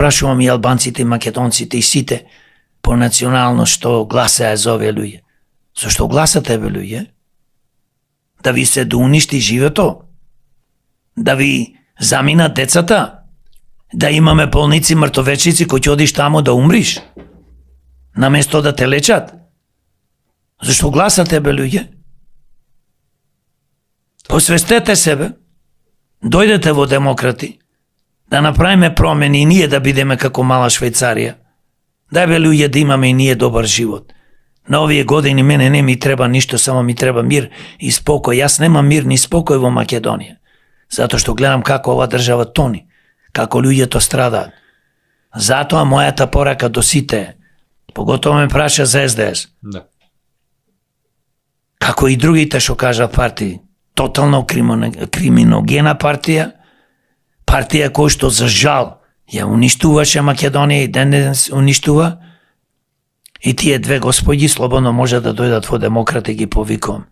Прашувам и албанците, и македонците, и сите по национално што гласаа за овие луѓе. Зашто гласате, бе, луѓе? Да ви се доуништи живото? Да ви заминат децата? Да имаме болници, мртовечници кои ќе одиш таму да умриш? Наместо да те лечат? Зашто гласате, бе, луѓе? Посвестете себе, дојдете во демократи, да направиме промени и ние да бидеме како мала Швајцарија. Дај, бе, луѓе, да имаме и ние добар живот. На овие години мене не ми треба ништо, само ми треба мир и спокој. Јас немам мир ни спокој во Македонија. Затоа што гледам како ова држава тони, како луѓето страдаат. Затоа мојата порака до сите, поготово ме праша за СДС. Да. Како и другите што кажа партии, тотално криминогена партија, партија која што за жал ја уништуваше Македонија и денес уништува, и тие две господи слободно може да дојдат во демократи, ги повикувам.